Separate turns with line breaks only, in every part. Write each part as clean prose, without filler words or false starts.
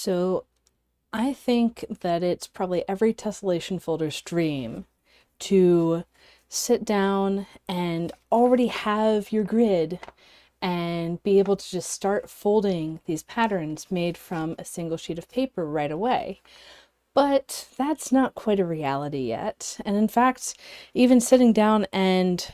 So I think that it's probably every tessellation folder's dream to sit down and already have your grid and be able to just start folding these patterns made from a single sheet of paper right away. But that's not quite a reality yet. And in fact, even sitting down and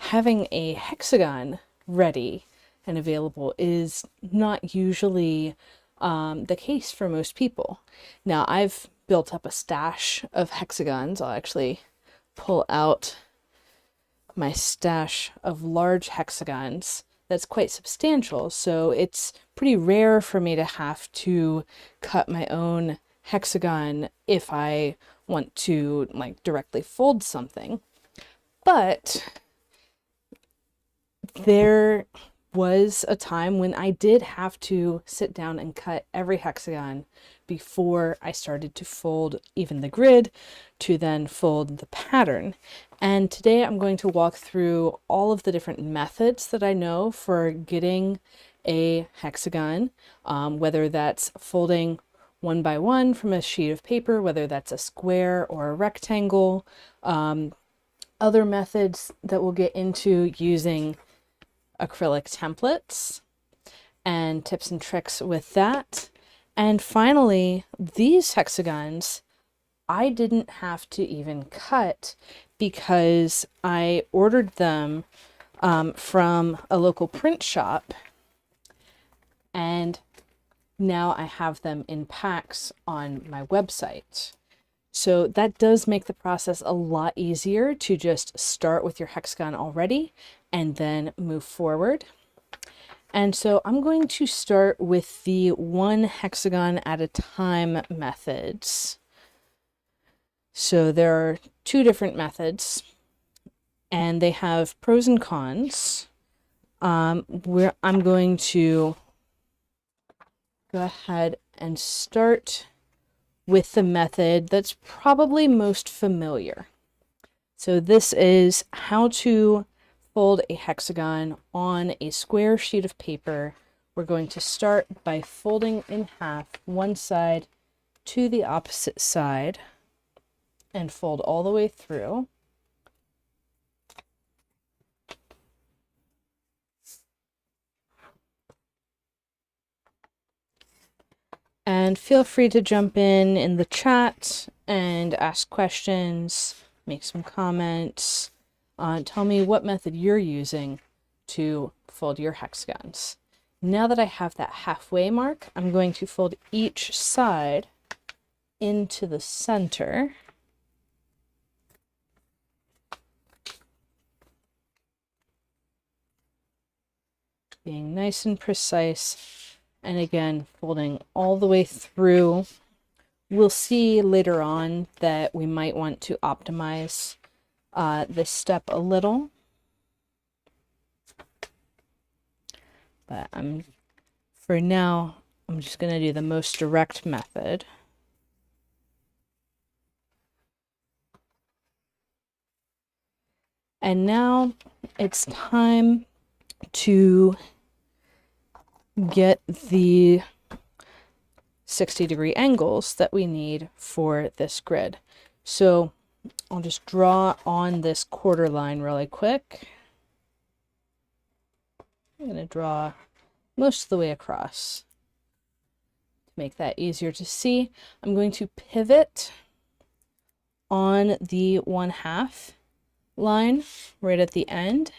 having a hexagon ready and available is not usually the case for most people. Now, I've built up a stash of hexagons. I'll actually pull out my stash of large hexagons that's quite substantial, so it's pretty rare for me to have to cut my own hexagon if I want to like directly fold something. But there was a time when I did have to sit down and cut every hexagon before I started to fold even the grid to then fold the pattern. And today I'm going to walk through all of the different methods that I know for getting a hexagon, whether that's folding one by one from a sheet of paper, whether that's a square or a rectangle, other methods that we'll get into using acrylic templates and tips and tricks with that. And finally, these hexagons I didn't have to even cut because I ordered them from a local print shop, and now I have them in packs on my website. So that does make the process a lot easier to just start with your hexagon already and then move forward. And so I'm going to start with the one hexagon at a time methods. So there are two different methods and they have pros and cons. Where I'm going to go ahead and start with the method that's probably most familiar. So this is how to fold a hexagon on a square sheet of paper. We're going to start by folding in half one side to the opposite side and fold all the way through. And feel free to jump in the chat and ask questions, make some comments. Tell me what method you're using to fold your hexagons. Now that I have that halfway mark, I'm going to fold each side into the center. Being nice and precise. And again, folding all the way through. We'll see later on that we might want to optimize this step a little. But for now, I'm just going to do the most direct method. And now it's time to get the 60-degree angles that we need for this grid. So I'll just draw on this quarter line really quick. I'm going to draw most of the way across. To make that easier to see, I'm going to pivot on the 1/2 line right at the end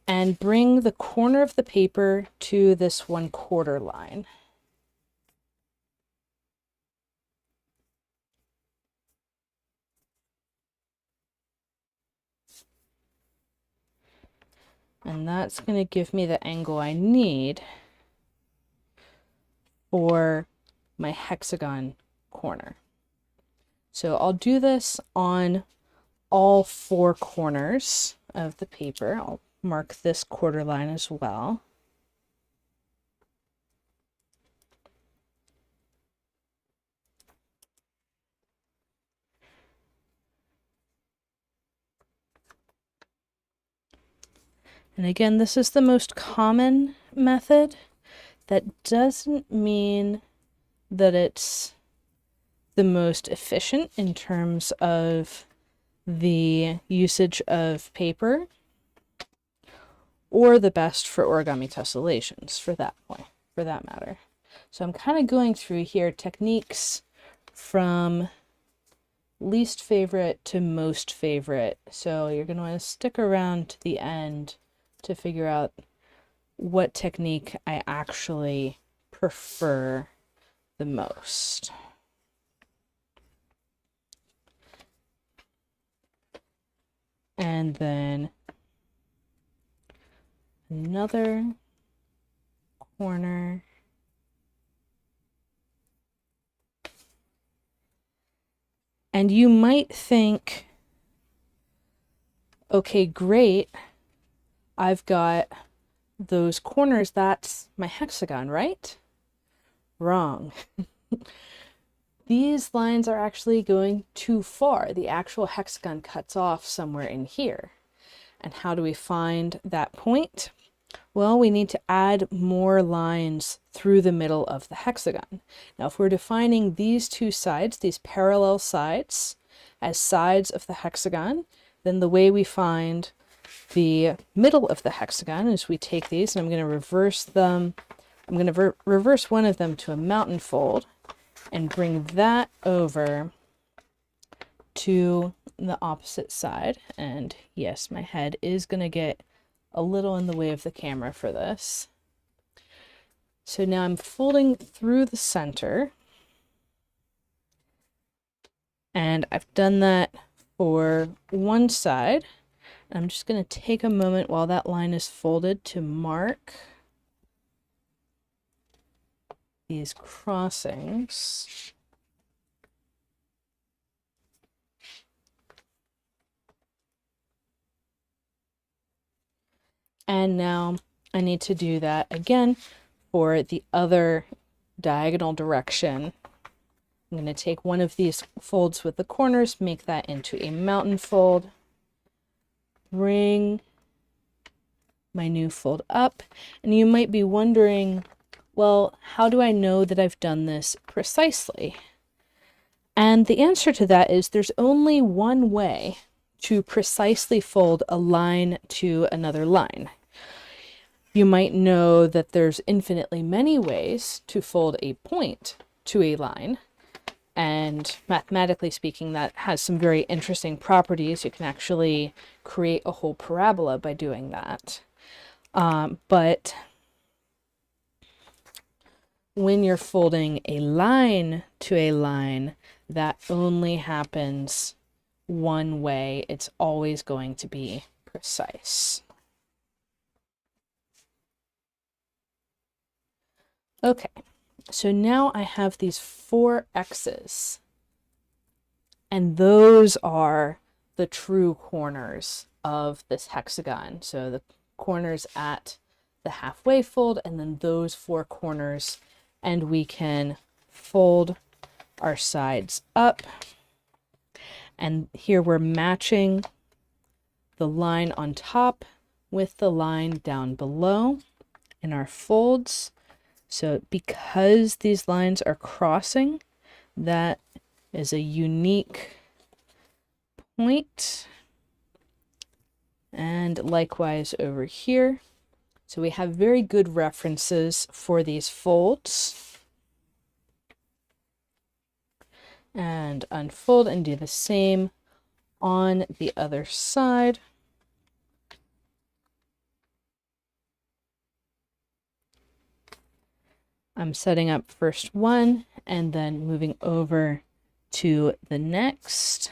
and bring the corner of the paper to this 1/4 line. And that's going to give me the angle I need for my hexagon corner. So I'll do this on all 4 corners of the paper. I'll mark this quarter line as well. And again, this is the most common method that doesn't mean that it's the most efficient in terms of the usage of paper, or the best for origami tessellations for that matter. So I'm kind of going through here techniques from least favorite to most favorite. So you're going to want to stick around to the end to figure out what technique I actually prefer the most. And then another corner. And you might think, okay, great. I've got those corners. That's my hexagon, right? Wrong. These lines are actually going too far. The actual hexagon cuts off somewhere in here. And how do we find that point? Well, we need to add more lines through the middle of the hexagon. Now, if we're defining these two sides, these parallel sides, as sides of the hexagon, then the way we find the middle of the hexagon is we take these, and I'm going to reverse them. I'm going to reverse one of them to a mountain fold and bring that over to the opposite side. And yes, my head is going to get a little in the way of the camera for this. So now I'm folding through the center, and I've done that for one side. I'm just going to take a moment while that line is folded to mark these crossings. And now I need to do that again for the other diagonal direction. I'm going to take one of these folds with the corners, make that into a mountain fold, bring my new fold up, and you might be wondering, well, how do I know that I've done this precisely? And the answer to that is there's only one way to precisely fold a line to another line. You might know that there's infinitely many ways to fold a point to a line, and mathematically speaking, that has some very interesting properties. You can actually create a whole parabola by doing that. But when you're folding a line to a line, that only happens one way. It's always going to be precise. Okay, so now I have these 4 X's, and those are the true corners of this hexagon. So the corners at the halfway fold, and then those 4 corners, and we can fold our sides up. And here we're matching the line on top with the line down below in our folds. So because these lines are crossing, that is a unique point. And likewise over here. So we have very good references for these folds. And unfold and do the same on the other side. I'm setting up first one and then moving over to the next.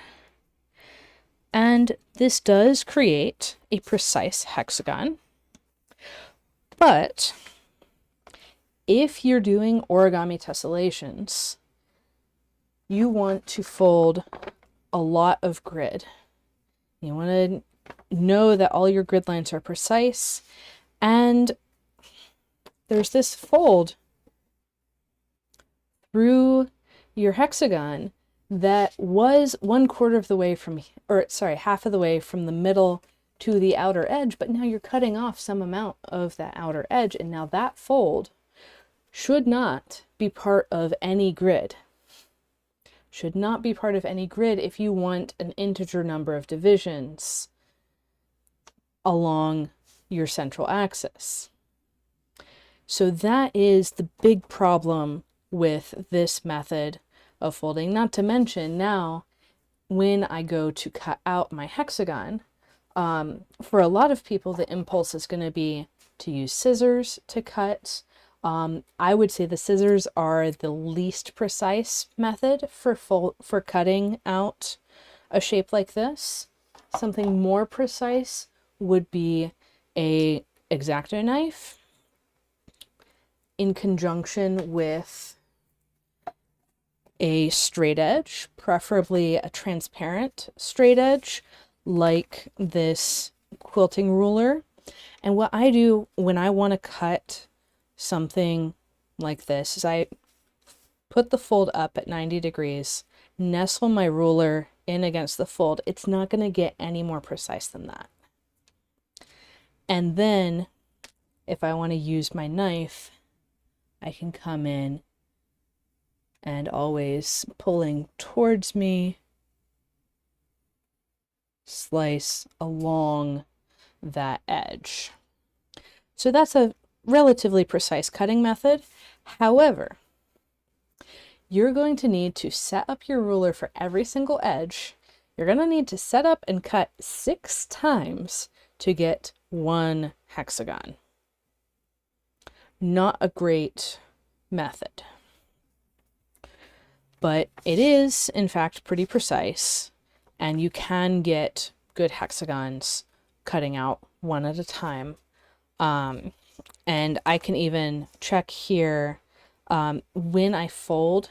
And this does create a precise hexagon. But if you're doing origami tessellations, you want to fold a lot of grid. You want to know that all your grid lines are precise, and there's this fold through your hexagon that was 1/4 of the way from, or sorry, half of the way from the middle to the outer edge, but now you're cutting off some amount of that outer edge, and now that fold should not be part of any grid. Should not be part of any grid if you want an integer number of divisions along your central axis. So that is the big problem with this method of folding. Not to mention now, when I go to cut out my hexagon, for a lot of people, the impulse is going to be to use scissors to cut. I would say the scissors are the least precise method for cutting out a shape like this. Something more precise would be a X-Acto knife in conjunction with a straight edge, preferably a transparent straight edge like this quilting ruler. And what I do when I want to cut something like this is I put the fold up at 90 degrees, nestle my ruler in against the fold. It's not going to get any more precise than that. And then if I want to use my knife, I can come in and always pulling towards me, slice along that edge. So that's a relatively precise cutting method. However, you're going to need to set up your ruler for every single edge. You're going to need to set up and cut 6 times to get one hexagon. Not a great method, but it is in fact pretty precise, and you can get good hexagons cutting out one at a time. And I can even check here, when I fold,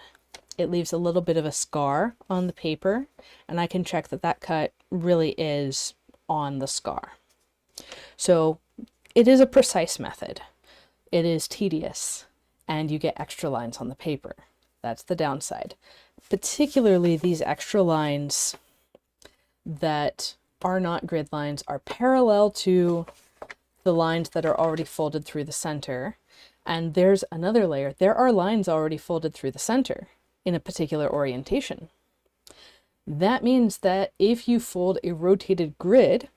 it leaves a little bit of a scar on the paper, and I can check that that cut really is on the scar. So it is a precise method. It is tedious, and you get extra lines on the paper. That's the downside. Particularly these extra lines that are not grid lines are parallel to the lines that are already folded through the center. And there's another layer. There are lines already folded through the center in a particular orientation. That means that if you fold a rotated grid,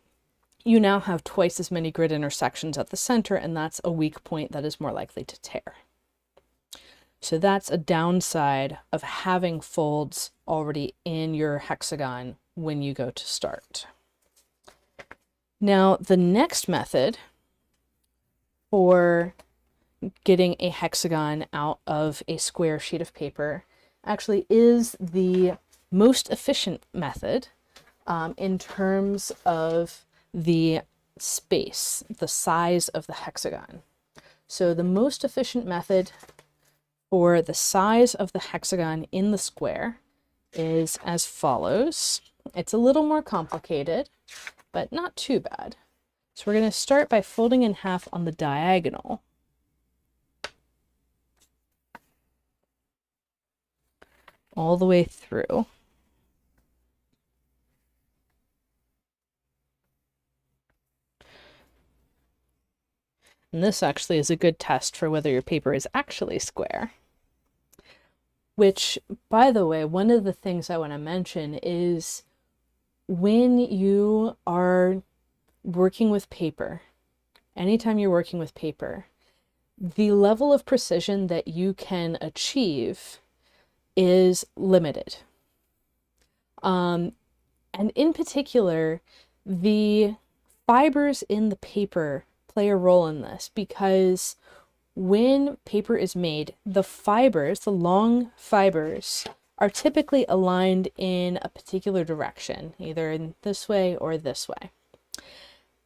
you now have twice as many grid intersections at the center, and that's a weak point that is more likely to tear. So that's a downside of having folds already in your hexagon when you go to start. Now, the next method for getting a hexagon out of a square sheet of paper actually is the most efficient method in terms of the space, the size of the hexagon. So the most efficient method for the size of the hexagon in the square is as follows. It's a little more complicated, but not too bad. So we're going to start by folding in half on the diagonal. All the way through. And this actually is a good test for whether your paper is actually square. Which, by the way, one of the things I want to mention is when you are working with paper, anytime you're working with paper, the level of precision that you can achieve is limited. And in particular, the fibers in the paper play a role in this, because when paper is made, the fibers, the long fibers, are typically aligned in a particular direction, either in this way or this way.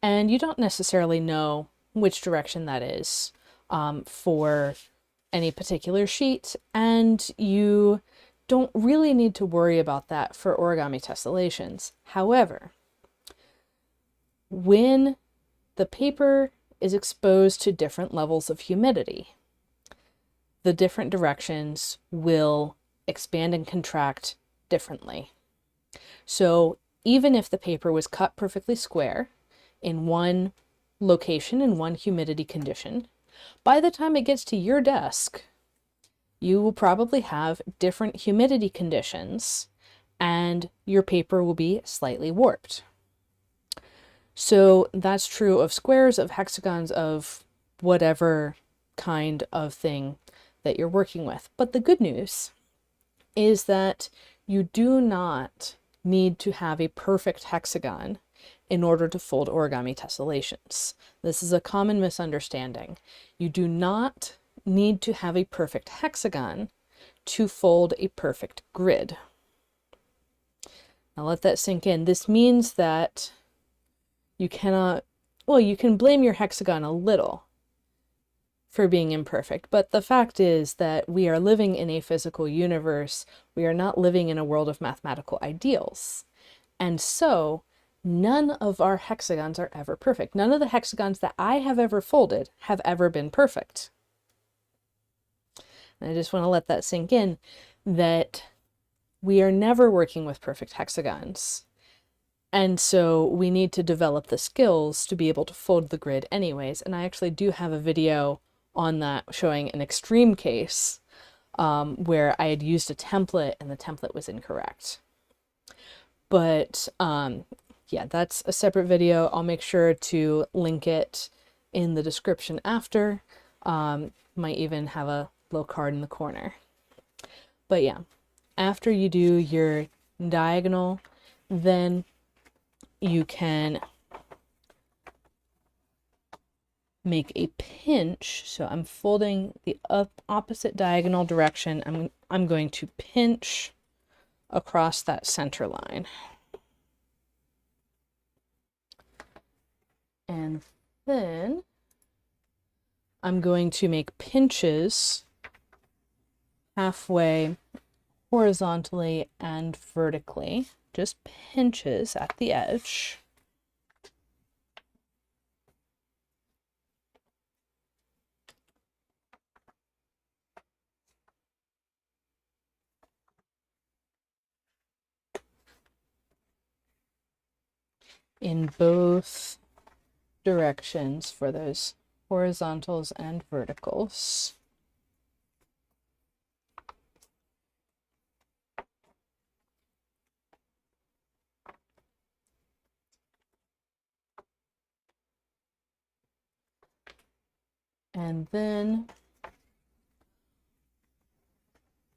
And you don't necessarily know which direction that is for any particular sheet, and you don't really need to worry about that for origami tessellations. However, when the paper is exposed to different levels of humidity, the different directions will expand and contract differently. So even if the paper was cut perfectly square in one location, in one humidity condition, by the time it gets to your desk, you will probably have different humidity conditions and your paper will be slightly warped. So that's true of squares, of hexagons, of whatever kind of thing that you're working with. But the good news is that you do not need to have a perfect hexagon in order to fold origami tessellations. This is a common misunderstanding. You do not need to have a perfect hexagon to fold a perfect grid. Now let that sink in. This means that you cannot, well, you can blame your hexagon a little for being imperfect, but the fact is that we are living in a physical universe. We are not living in a world of mathematical ideals. And so none of our hexagons are ever perfect. None of the hexagons that I have ever folded have ever been perfect. And I just want to let that sink in, that we are never working with perfect hexagons. And so we need to develop the skills to be able to fold the grid anyways. And I actually do have a video on that showing an extreme case where I had used a template and the template was incorrect. But yeah, that's a separate video. I'll make sure to link it in the description after. Might even have a little card in the corner. But yeah, after you do your diagonal, then you can make a pinch. So I'm folding the opposite diagonal direction. I'm going to pinch across that center line. And then I'm going to make pinches halfway horizontally and vertically, just pinches at the edge. In both directions for those horizontals and verticals. And then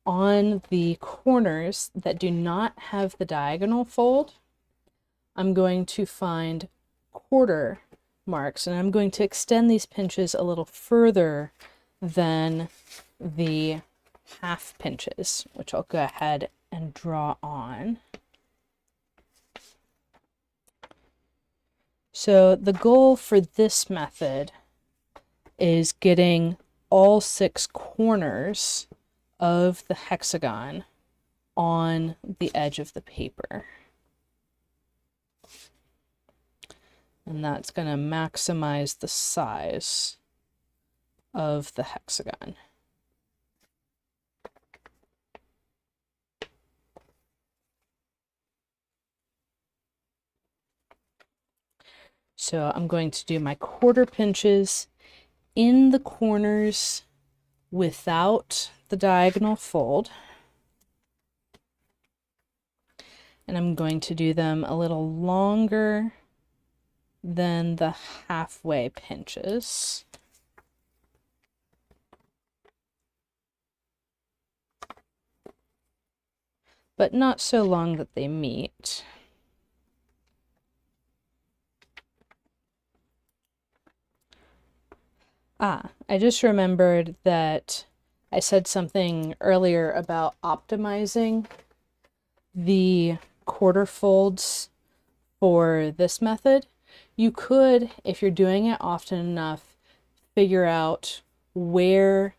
on the corners that do not have the diagonal fold, I'm going to find quarter marks, and I'm going to extend these pinches a little further than the half pinches, which I'll go ahead and draw on. So the goal for this method is getting all 6 corners of the hexagon on the edge of the paper. And that's going to maximize the size of the hexagon. So I'm going to do my quarter pinches in the corners without the diagonal fold. And I'm going to do them a little longer than the halfway pinches. But not so long that they meet. I just remembered that I said something earlier about optimizing the quarter folds for this method. You could, if you're doing it often enough, figure out where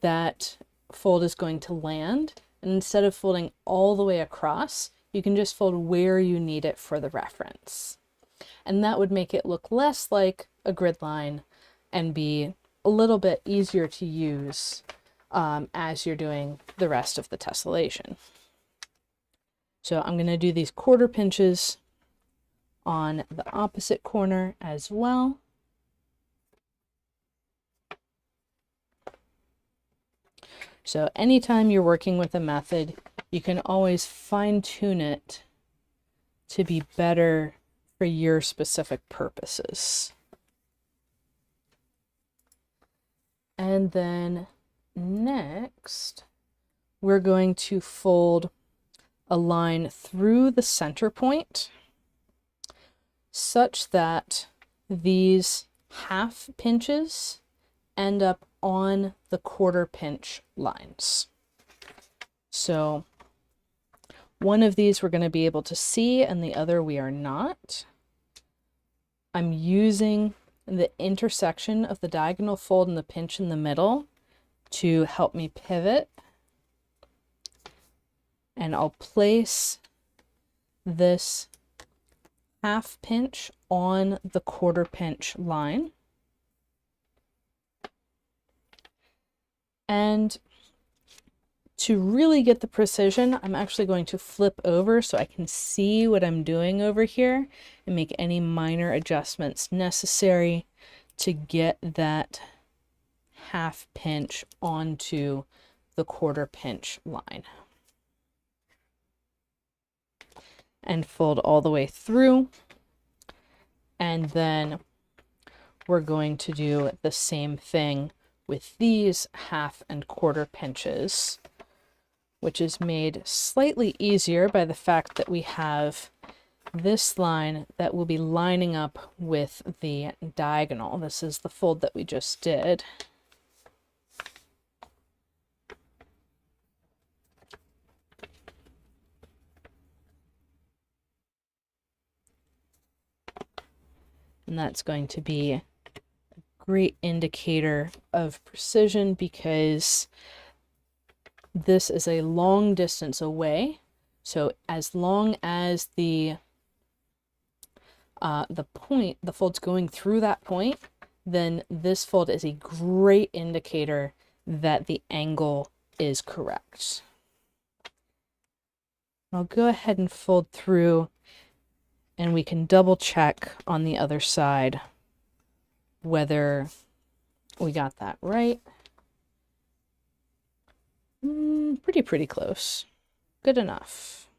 that fold is going to land. And instead of folding all the way across, you can just fold where you need it for the reference. And that would make it look less like a grid line and be a little bit easier to use as you're doing the rest of the tessellation. So I'm going to do these quarter pinches on the opposite corner as well. So anytime you're working with a method, you can always fine-tune it to be better for your specific purposes. And then next, we're going to fold a line through the center point such that these half pinches end up on the quarter pinch lines. So one of these we're going to be able to see and the other we are not. I'm using the intersection of the diagonal fold and the pinch in the middle to help me pivot. And I'll place this half pinch on the quarter pinch line. And to really get the precision, I'm actually going to flip over so I can see what I'm doing over here and make any minor adjustments necessary to get that half pinch onto the quarter pinch line. And fold all the way through. And then we're going to do the same thing with these half and quarter pinches, which is made slightly easier by the fact that we have this line that will be lining up with the diagonal. This is the fold that we just did. And that's going to be a great indicator of precision because this is a long distance away. So as long as the fold's going through that point, then this fold is a great indicator that the angle is correct. I'll go ahead and fold through and we can double check on the other side whether we got that right. Pretty close. Good enough.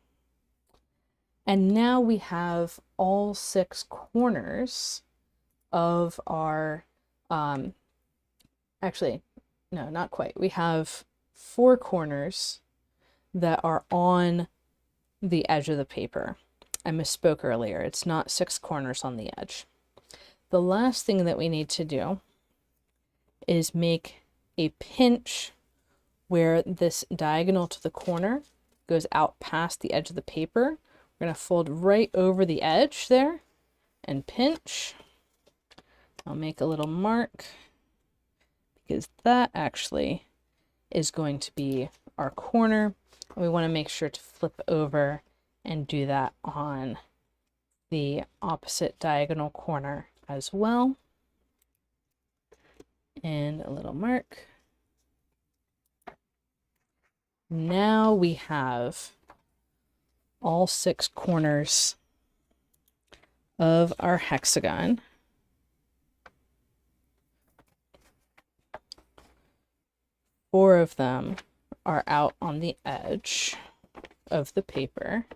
And now we have all 6 corners of our, actually, no, not quite. We have 4 corners that are on the edge of the paper. I misspoke earlier. It's not 6 corners on the edge. The last thing that we need to do is make a pinch where this diagonal to the corner goes out past the edge of the paper. We're going to fold right over the edge there and pinch. I'll make a little mark because that actually is going to be our corner. We want to make sure to flip over and do that on the opposite diagonal corner as well. And a little mark. Now we have all 6 corners of our hexagon. Four of them are out on the edge of the paper.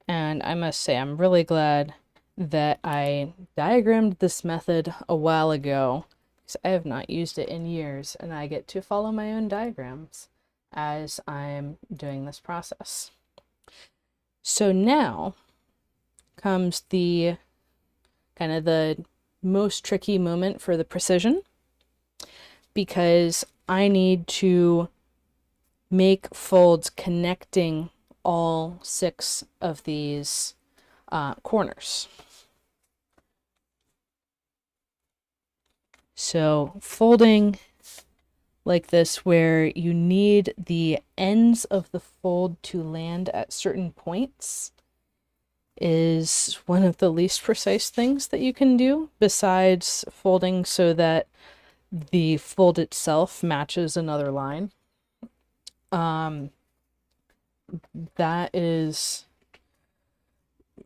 And I must say, I'm really glad that I diagrammed this method a while ago, because I have not used it in years, and I get to follow my own diagrams as I'm doing this process. So now comes the kind of the most tricky moment for the precision, because I need to make folds connecting all 6 of these corners. So folding like this, where you need the ends of the fold to land at certain points, is one of the least precise things that you can do, besides folding so that the fold itself matches another line. That is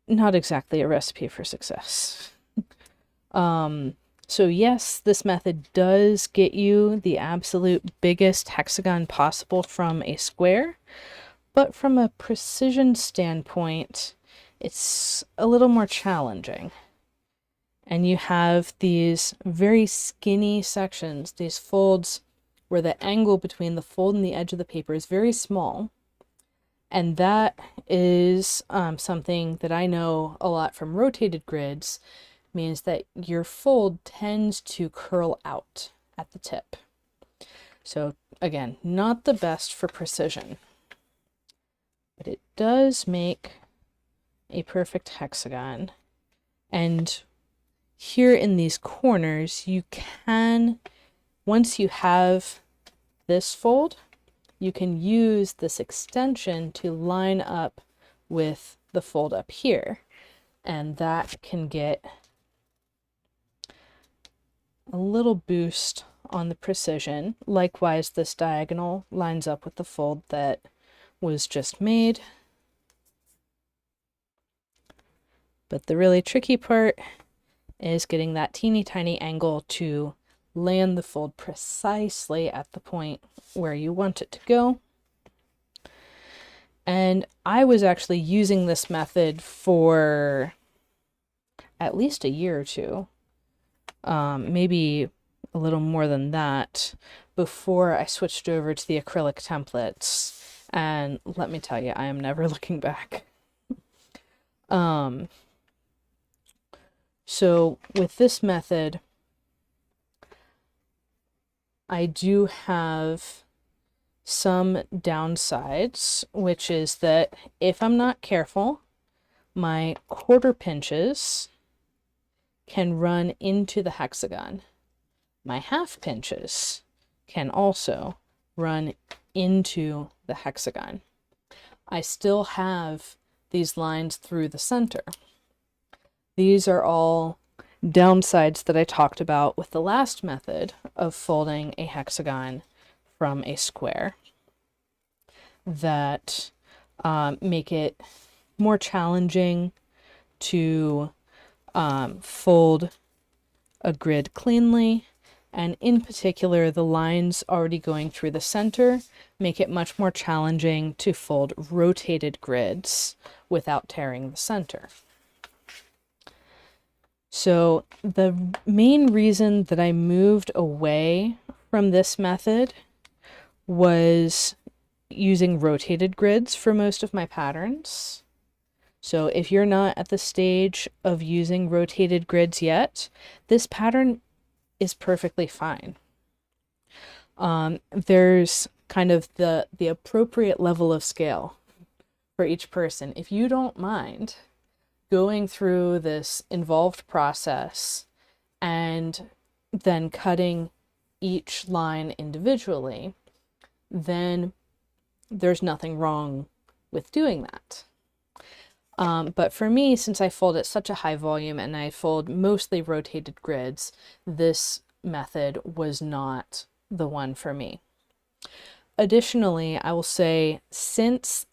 not exactly a recipe for success. So yes, this method does get you the absolute biggest hexagon possible from a square, but from a precision standpoint, it's a little more challenging. And you have these very skinny sections, these folds where the angle between the fold and the edge of the paper is very small. And that is something that I know a lot from rotated grids, means that your fold tends to curl out at the tip. So again, not the best for precision, but it does make a perfect hexagon. And here in these corners, you can, once you have this fold, you can use this extension to line up with the fold up here. And that can get a little boost on the precision. Likewise, this diagonal lines up with the fold that was just made. But the really tricky part is getting that teeny tiny angle to land the fold precisely at the point where you want it to go. And I was actually using this method for at least a year or two, maybe a little more than that, before I switched over to the acrylic templates. And let me tell you, I am never looking back. So with this method, I do have some downsides, which is that if I'm not careful, my quarter pinches can run into the hexagon. My half pinches can also run into the hexagon. I still have these lines through the center. These are all downsides that I talked about with the last method of folding a hexagon from a square that make it more challenging to fold a grid cleanly, and in particular the lines already going through the center make it much more challenging to fold rotated grids without tearing the center. So the main reason that I moved away from this method was using rotated grids for most of my patterns. So if you're not at the stage of using rotated grids yet, this pattern is perfectly fine. There's kind of the appropriate level of scale for each person. If you don't mind going through this involved process and then cutting each line individually, then there's nothing wrong with doing that. But for me, since I fold at such a high volume and I fold mostly rotated grids, this method was not the one for me. Additionally, I will say, since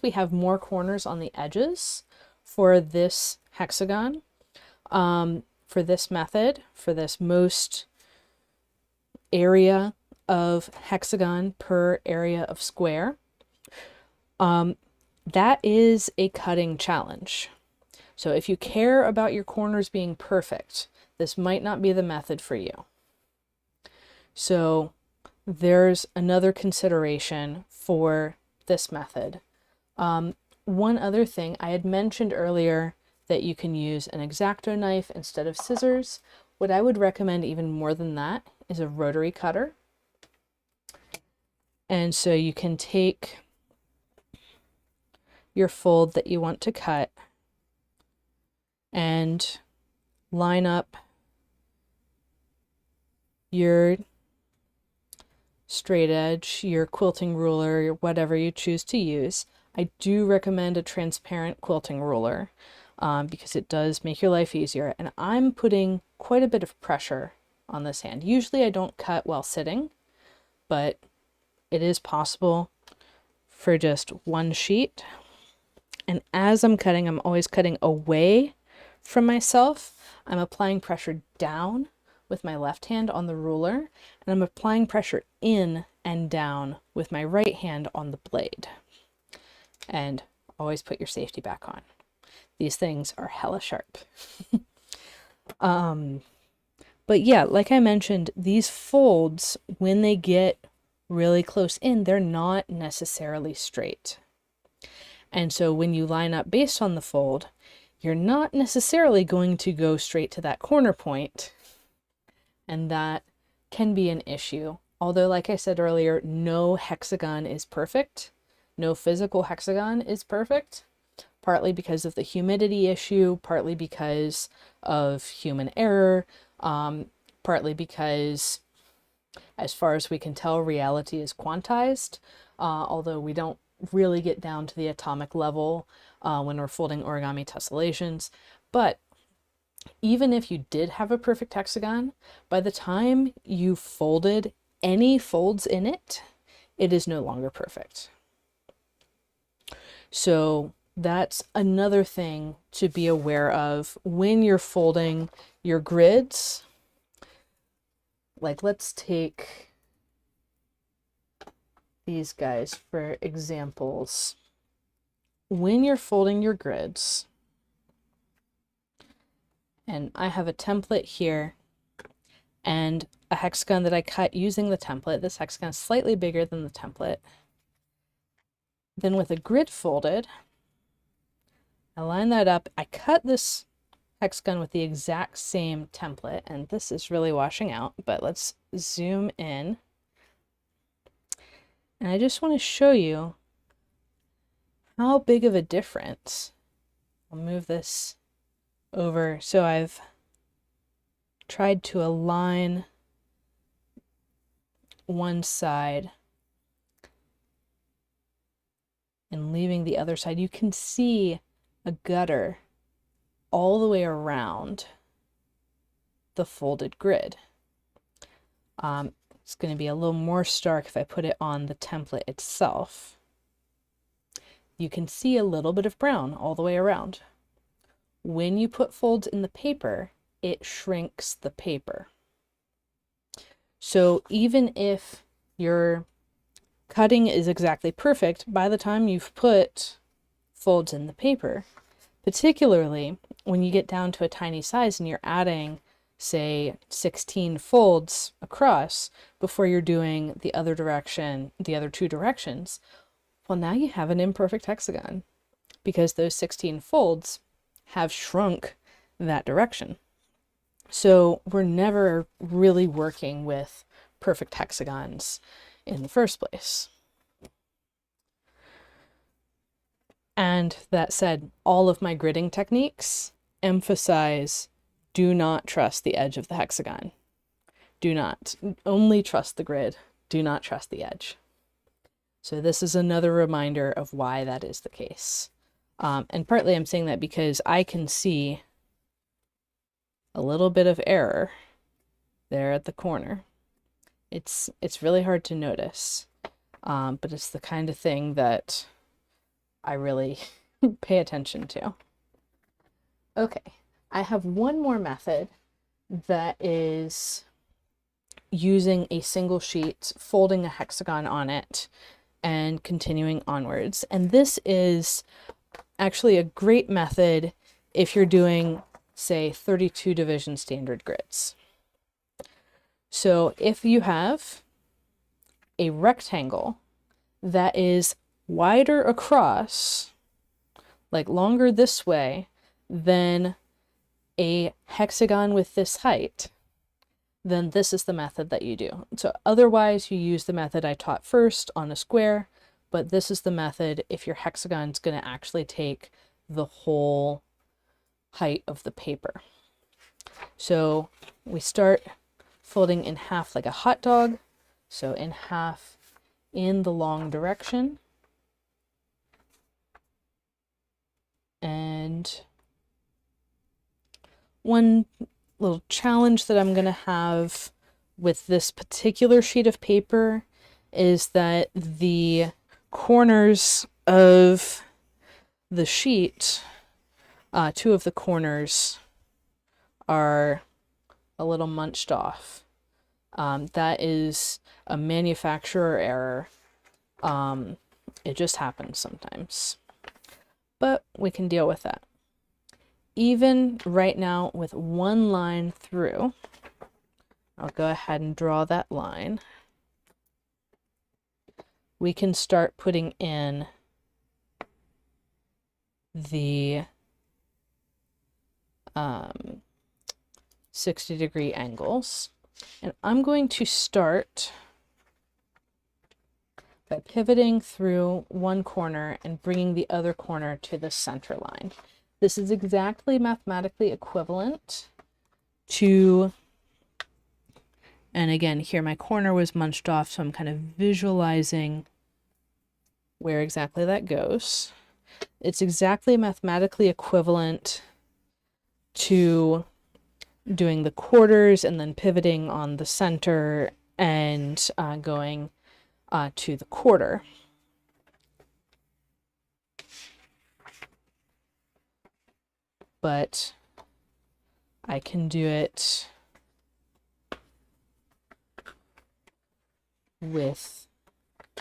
we have more corners on the edges for this hexagon, for this method, for this most area of hexagon per area of square, that is a cutting challenge. So if you care about your corners being perfect, this might not be the method for you. So there's another consideration for this method. One other thing, I had mentioned earlier that you can use an X-Acto knife instead of scissors. What I would recommend even more than that is a rotary cutter. And so you can take your fold that you want to cut and line up your straight edge, your quilting ruler, whatever you choose to use. I do recommend a transparent quilting ruler because it does make your life easier. And I'm putting quite a bit of pressure on this hand. Usually I don't cut while sitting, but it is possible for just one sheet. And as I'm cutting, I'm always cutting away from myself, I'm applying pressure down with my left hand on the ruler, and I'm applying pressure in and down with my right hand on the blade. And always put your safety back on. These things are hella sharp. But yeah, like I mentioned, these folds, when they get really close in, they're not necessarily straight. And so when you line up based on the fold, you're not necessarily going to go straight to that corner point, and that can be an issue. Although, like I said earlier, no hexagon is perfect. No physical hexagon is perfect, partly because of the humidity issue, partly because of human error, partly because, as far as we can tell, reality is quantized, although we don't really get down to the atomic level when we're folding origami tessellations. But even if you did have a perfect hexagon, by the time you folded any folds in it, it is no longer perfect. So that's another thing to be aware of when you're folding your grids. Like, let's take these guys for examples. When you're folding your grids, and I have a template here and a hexagon that I cut using the template. This hexagon is slightly bigger than the template. Then with a grid folded, I line that up. I cut this hexagon with the exact same template, and this is really washing out, but let's zoom in. And I just want to show you how big of a difference. I'll move this over. So I've tried to align one side and leaving the other side. You can see a gutter all the way around the folded grid. It's going to be a little more stark if I put it on the template itself. You can see a little bit of brown all the way around. When you put folds in the paper, it shrinks the paper. So even if your cutting is exactly perfect, by the time you've put folds in the paper, particularly when you get down to a tiny size and you're adding, say, 16 folds across before you're doing the other direction, the other two directions, well, now you have an imperfect hexagon because those 16 folds have shrunk that direction. So we're never really working with perfect hexagons in the first place. And that said, all of my gridding techniques emphasize do not trust the edge of the hexagon. Do not. Only trust the grid. Do not trust the edge. So this is another reminder of why that is the case. And partly I'm saying that because I can see a little bit of error there at the corner. It's really hard to notice, but it's the kind of thing that I really pay attention to. Okay, I have one more method that is using a single sheet, folding a hexagon on it, and continuing onwards. And this is actually a great method if you're doing, say, 32 division standard grids. So if you have a rectangle that is wider across, like longer this way, than a hexagon with this height, then this is the method that you do. So otherwise you use the method I taught first on a square, but this is the method if your hexagon's going to actually take the whole height of the paper. So we start folding in half like a hot dog, so in half in the long direction. And one little challenge that I'm going to have with this particular sheet of paper is that the corners of the sheet two of the corners are a little munched off. That is a manufacturer error. It just happens sometimes, but we can deal with that. Even right now with one line through, I'll go ahead and draw that line. We can start putting in the 60-degree angles. And I'm going to start by pivoting through one corner and bringing the other corner to the center line. This is exactly mathematically equivalent to, and again, here my corner was munched off, so I'm kind of visualizing where exactly that goes. It's exactly mathematically equivalent to doing the quarters and then pivoting on the center and going to the quarter. But I can do it with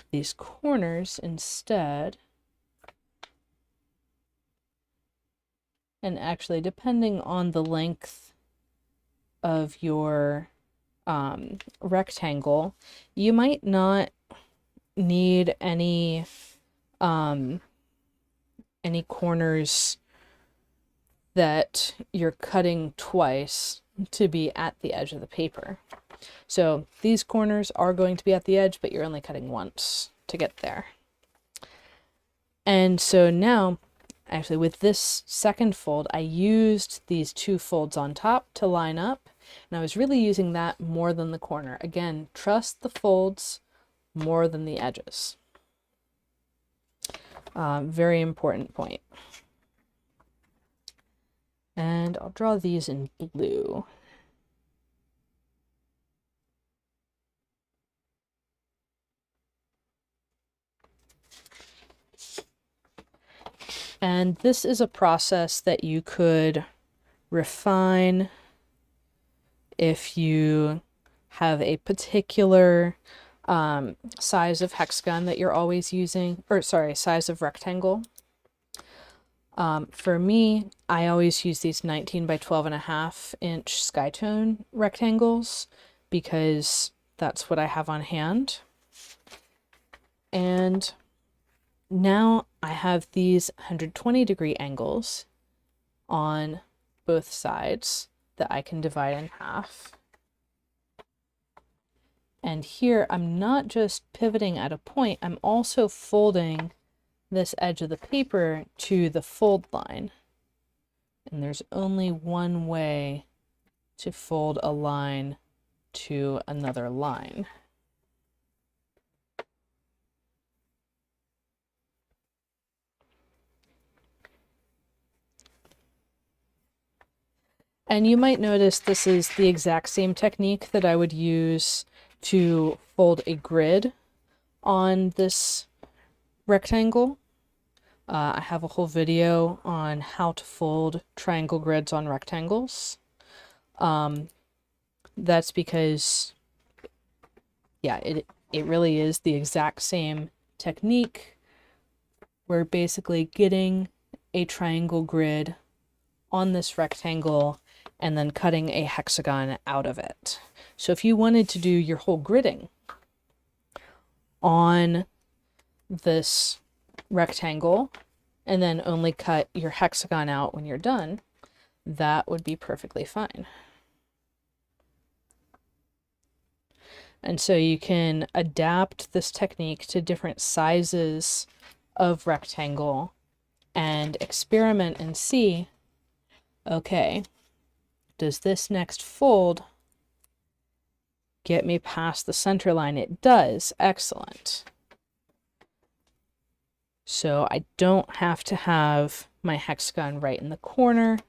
these corners instead. And actually, depending on the length of your rectangle, you might not need any corners that you're cutting twice to be at the edge of the paper. So these corners are going to be at the edge, but you're only cutting once to get there. And so now, actually with this second fold, I used these two folds on top to line up, and I was really using that more than the corner. Again, trust the folds more than the edges. Very important point. And I'll draw these in blue. And this is a process that you could refine if you have a particular size of hexagon that you're always using, or sorry, size of rectangle. For me, I always use these 19 by 12.5 inch Skytone rectangles because that's what I have on hand. And now I have these 120-degree angles on both sides that I can divide in half. And here I'm not just pivoting at a point, I'm also folding this edge of the paper to the fold line. And there's only one way to fold a line to another line. And you might notice this is the exact same technique that I would use to fold a grid on this rectangle. I have a whole video on how to fold triangle grids on rectangles. That's because, yeah, it really is the exact same technique. We're basically getting a triangle grid on this rectangle and then cutting a hexagon out of it. So if you wanted to do your whole gridding on this rectangle and then only cut your hexagon out when you're done, that would be perfectly fine. And so you can adapt this technique to different sizes of rectangle and experiment and see, okay, does this next fold get me past the center line? It does. Excellent. So I don't have to have my hexagon right in the corner.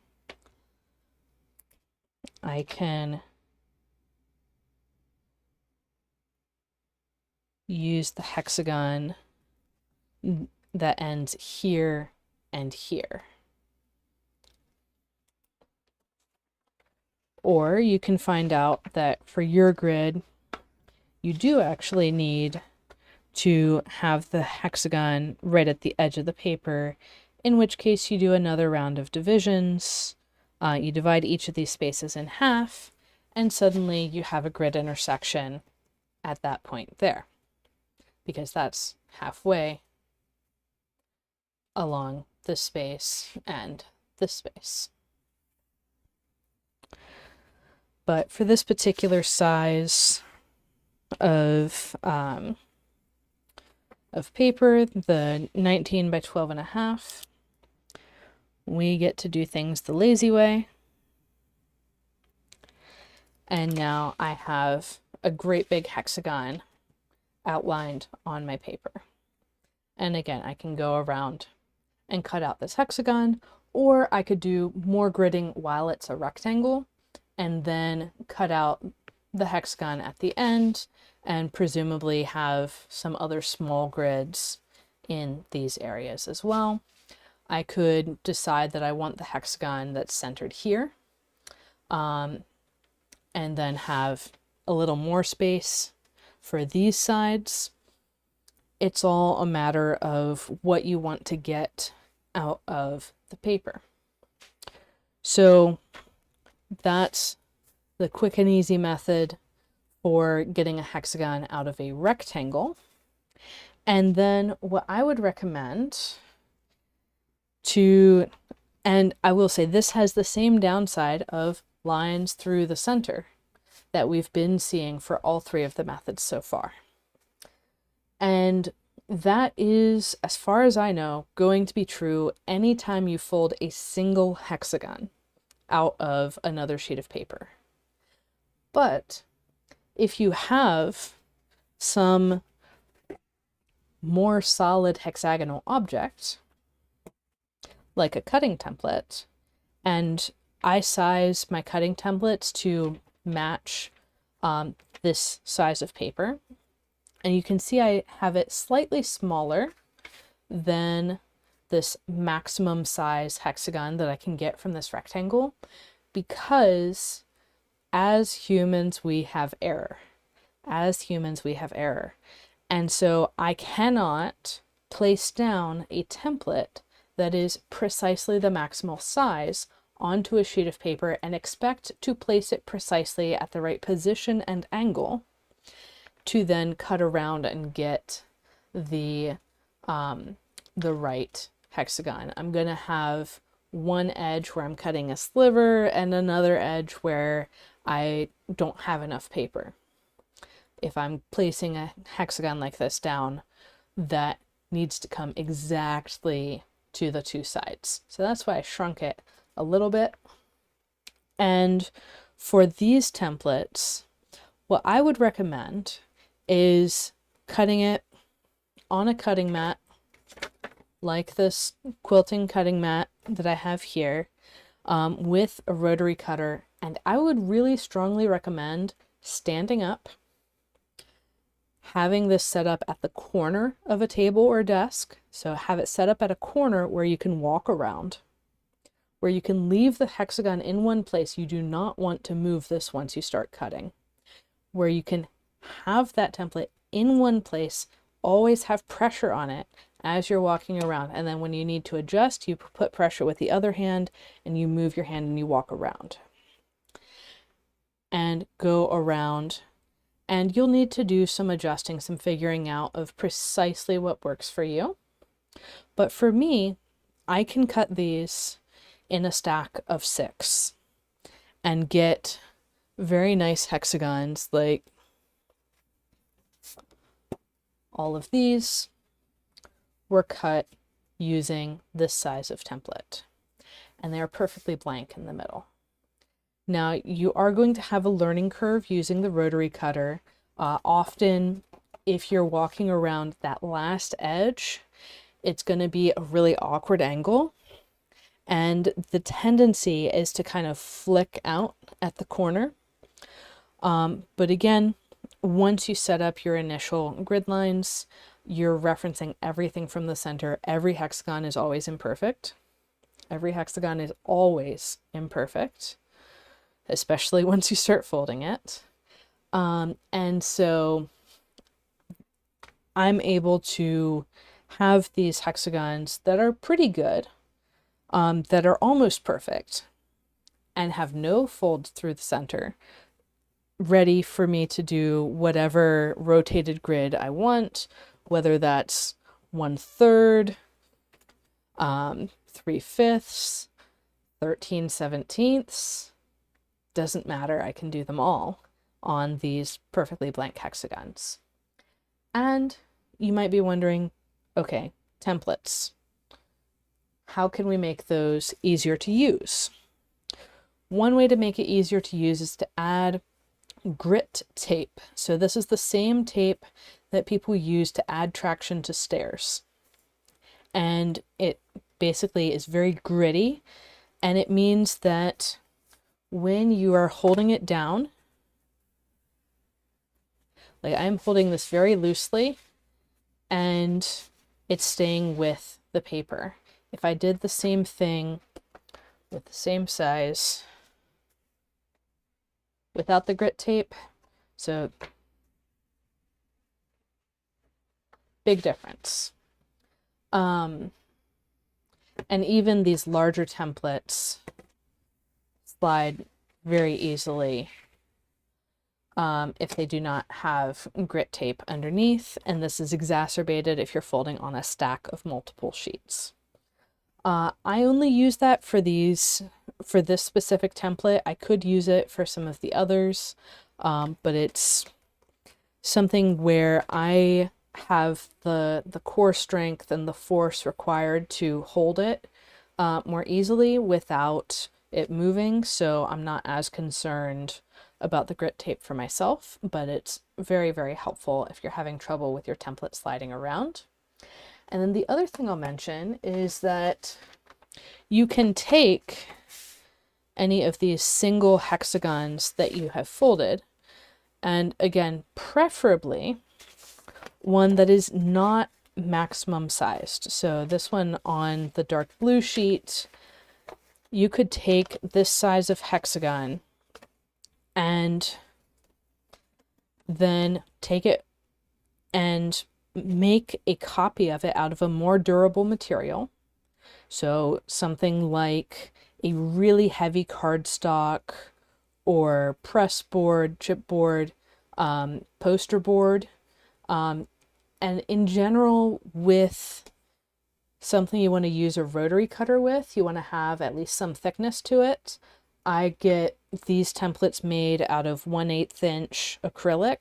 I can use the hexagon that ends here and here. Or you can find out that for your grid, you do actually need to have the hexagon right at the edge of the paper, in which case you do another round of divisions. You divide each of these spaces in half, and suddenly you have a grid intersection at that point there, because that's halfway along this space and this space. But for this particular size of paper, the 19 by 12.5, we get to do things the lazy way. And now I have a great big hexagon outlined on my paper. And again, I can go around and cut out this hexagon, or I could do more gridding while it's a rectangle and then cut out the hexagon at the end and presumably have some other small grids in these areas as well. I could decide that I want the hexagon that's centered here, and then have a little more space for these sides. It's all a matter of what you want to get out of the paper. So that's the quick and easy method for getting a hexagon out of a rectangle. And then what I would recommend to, and I will say this has the same downside of lines through the center that we've been seeing for all three of the methods so far. And that is, as far as I know, going to be true anytime you fold a single hexagon out of another sheet of paper. But if you have some more solid hexagonal object, like a cutting template, and I size my cutting templates to match this size of paper, and you can see I have it slightly smaller than this maximum size hexagon that I can get from this rectangle, because as humans we have error. As humans we have error. And so I cannot place down a template that is precisely the maximal size onto a sheet of paper and expect to place it precisely at the right position and angle to then cut around and get the right hexagon. I'm going to have one edge where I'm cutting a sliver and another edge where I don't have enough paper. If I'm placing a hexagon like this down, that needs to come exactly to the two sides. So that's why I shrunk it a little bit. And for these templates, what I would recommend is cutting it on a cutting mat, like this quilting cutting mat that I have here, with a rotary cutter. And I would really strongly recommend standing up, having this set up at the corner of a table or desk. So have it set up at a corner where you can walk around, where you can leave the hexagon in one place. You do not want to move this once you start cutting. Where you can have that template in one place, always have pressure on it as you're walking around. And then when you need to adjust, you put pressure with the other hand and you move your hand and you walk around. And go around, and you'll need to do some adjusting, some figuring out of precisely what works for you. But for me, I can cut these in a stack of 6 and get very nice hexagons, like all of these were cut using this size of template, and they are perfectly blank in the middle. Now, you are going to have a learning curve using the rotary cutter. Often, if you're walking around that last edge, it's going to be a really awkward angle. And the tendency is to kind of flick out at the corner. But again, once you set up your initial grid lines, you're referencing everything from the center. Every hexagon is always imperfect. Every hexagon is always imperfect. especially once you start folding it. And so I'm able to have these hexagons that are pretty good, that are almost perfect, and have no fold through the center, ready for me to do whatever rotated grid I want, whether that's 1/3, 3/5, 13/17, doesn't matter. I can do them all on these perfectly blank hexagons. And you might be wondering, okay, templates. How can we make those easier to use? One way to make it easier to use is to add grit tape. So this is the same tape that people use to add traction to stairs. And it basically is very gritty, and it means that when you are holding it down, like I'm holding this very loosely, and it's staying with the paper. If I did the same thing with the same size without the grit tape, so big difference. And even these larger templates slide very easily if they do not have grit tape underneath, and this is exacerbated if you're folding on a stack of multiple sheets. I only use that for this specific template. I could use it for some of the others, but it's something where I have the core strength and the force required to hold it more easily without it moving, so I'm not as concerned about the grit tape for myself, but it's very, very helpful if you're having trouble with your template sliding around. And then the other thing I'll mention is that you can take any of these single hexagons that you have folded, and again, preferably one that is not maximum sized. So this one on the dark blue sheet, you could take this size of hexagon and then take it and make a copy of it out of a more durable material. So something like a really heavy cardstock or press board, chipboard, poster board, and in general, with something you want to use a rotary cutter with, you want to have at least some thickness to it. I get these templates made out of 1/8 inch acrylic.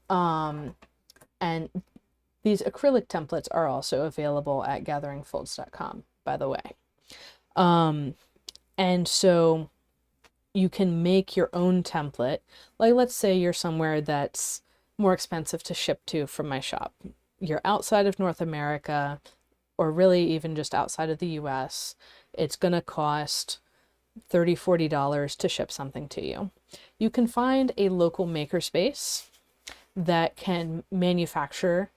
And these acrylic templates are also available at gatheringfolds.com, by the way. And so you can make your own template. Like, let's say you're somewhere that's more expensive to ship to from my shop. You're outside of North America, or really even just outside of the US. It's going to cost $30, $40 to ship something to you. You can find a local makerspace that can manufacture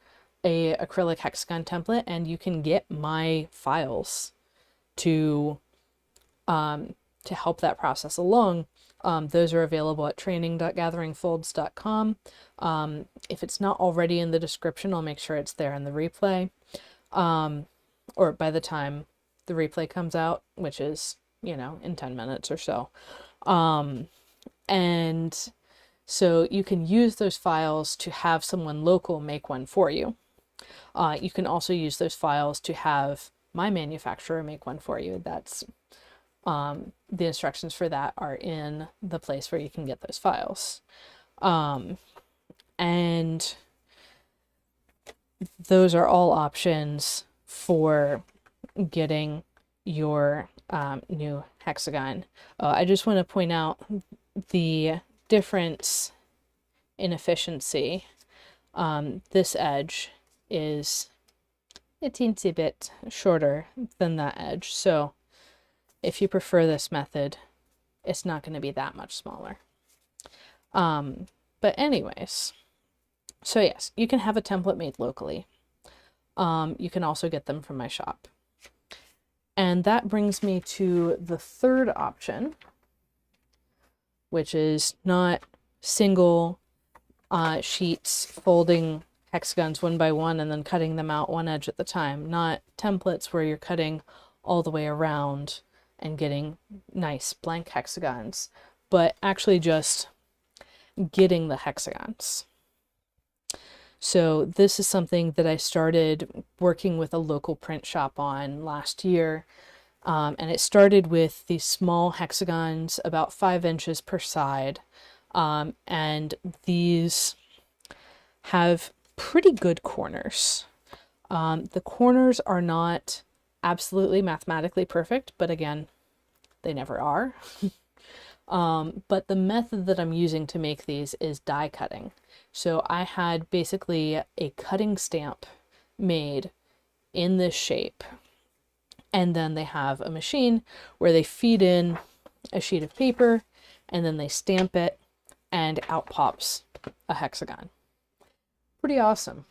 a acrylic hexagon template, and you can get my files to help that process along. Those are available at training.gatheringfolds.com. If it's not already in the description, I'll make sure it's there in the replay, or by the time the replay comes out, which is, in 10 minutes or so. And so you can use those files to have someone local make one for you. You can also use those files to have my manufacturer make one for you. That's the instructions for that are in the place where you can get those files. And those are all options for getting your new hexagon. I just want to point out the difference in efficiency. This edge is a teensy bit shorter than that edge, so if you prefer this method, it's not going to be that much smaller. But anyways, so yes, you can have a template made locally. You can also get them from my shop. And that brings me to the third option, which is not single sheets folding hexagons one by one and then cutting them out one edge at the time, not templates where you're cutting all the way around and getting nice blank hexagons, but actually just getting the hexagons. So this is something that I started working with a local print shop on last year. And it started with these small hexagons about 5 inches per side. And these have pretty good corners. The corners are not absolutely mathematically perfect, but again, they never are. But the method that I'm using to make these is die cutting. So I had basically a cutting stamp made in this shape. And then they have a machine where they feed in a sheet of paper and then they stamp it and out pops a hexagon. Pretty awesome.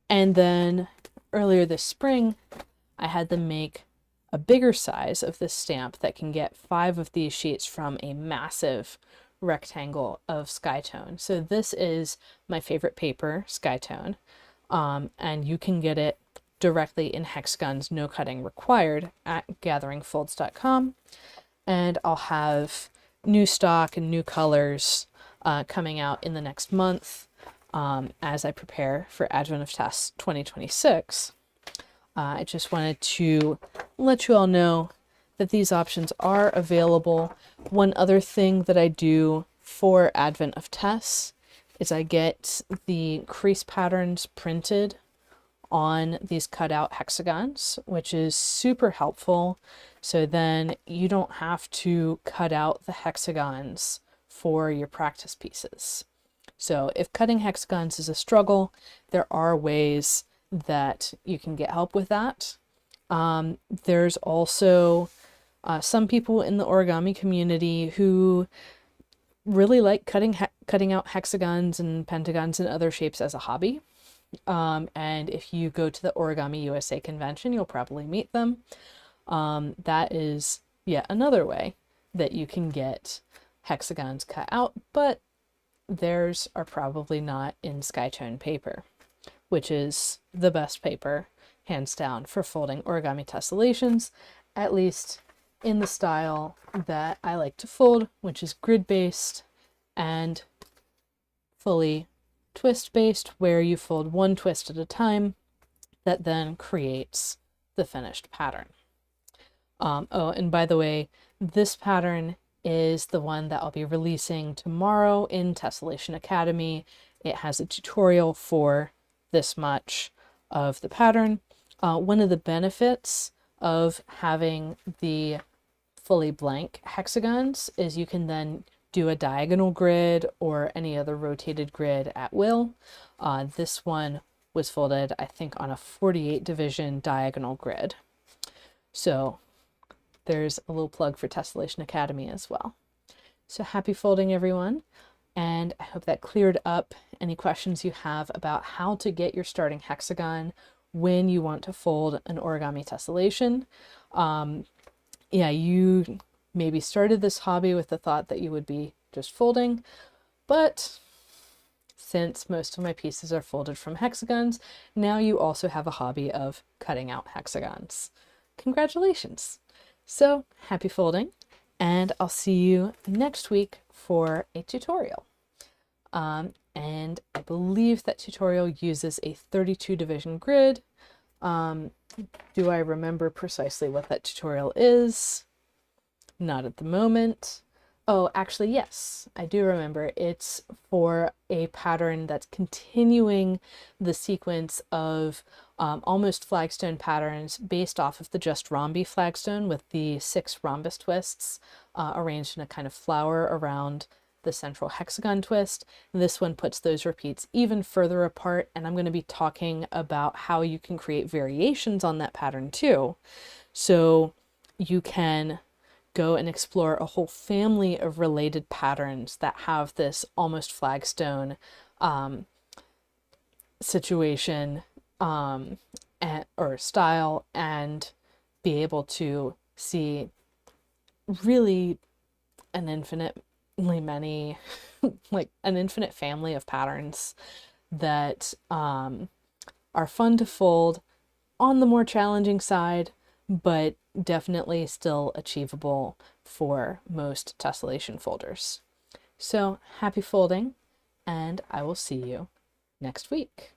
And then earlier this spring, I had them make a bigger size of this stamp that can get 5 of these sheets from a massive rectangle of Skytone. So this is my favorite paper, Skytone, and you can get it directly in hexagons, no cutting required, at gatheringfolds.com. And I'll have new stock and new colors coming out in the next month as I prepare for Advent of Tess 2026. I just wanted to let you all know that these options are available. One other thing that I do for Advent of Tess is I get the crease patterns printed on these cutout hexagons, which is super helpful. So then you don't have to cut out the hexagons for your practice pieces. So if cutting hexagons is a struggle, there are ways that you can get help with that. There's also some people in the origami community who really like cutting out hexagons and pentagons and other shapes as a hobby. And if you go to the Origami USA convention, you'll probably meet them. That is yet another way that you can get hexagons cut out, but theirs are probably not in Skytone paper, which is the best paper, hands down, for folding origami tessellations, at least in the style that I like to fold, which is grid-based and fully twist-based, where you fold one twist at a time that then creates the finished pattern. Oh, and by the way, this pattern is the one that I'll be releasing tomorrow in Tessellation Academy. It has a tutorial for this much of the pattern. One of the benefits of having the fully blank hexagons is you can then do a diagonal grid or any other rotated grid at will. This one was folded, I think, on a 48 division diagonal grid. So there's a little plug for Tessellation Academy as well. So happy folding, everyone. And I hope that cleared up any questions you have about how to get your starting hexagon when you want to fold an origami tessellation. Yeah, you maybe started this hobby with the thought that you would be just folding, but since most of my pieces are folded from hexagons, now you also have a hobby of cutting out hexagons. Congratulations! So happy folding, and I'll see you next week for a tutorial. And I believe that tutorial uses a 32 division grid. Do I remember precisely what that tutorial is? Not at the moment. Oh, actually, yes, I do remember. It's for a pattern that's continuing the sequence of almost flagstone patterns based off of the just rhombi flagstone with the 6 rhombus twists arranged in a kind of flower around the central hexagon twist. This one puts those repeats even further apart, and I'm going to be talking about how you can create variations on that pattern too. So you can go and explore a whole family of related patterns that have this almost flagstone situation or style, and be able to see really an infinite many, like an infinite family of patterns that are fun to fold on the more challenging side, but definitely still achievable for most tessellation folders. So happy folding, and I will see you next week.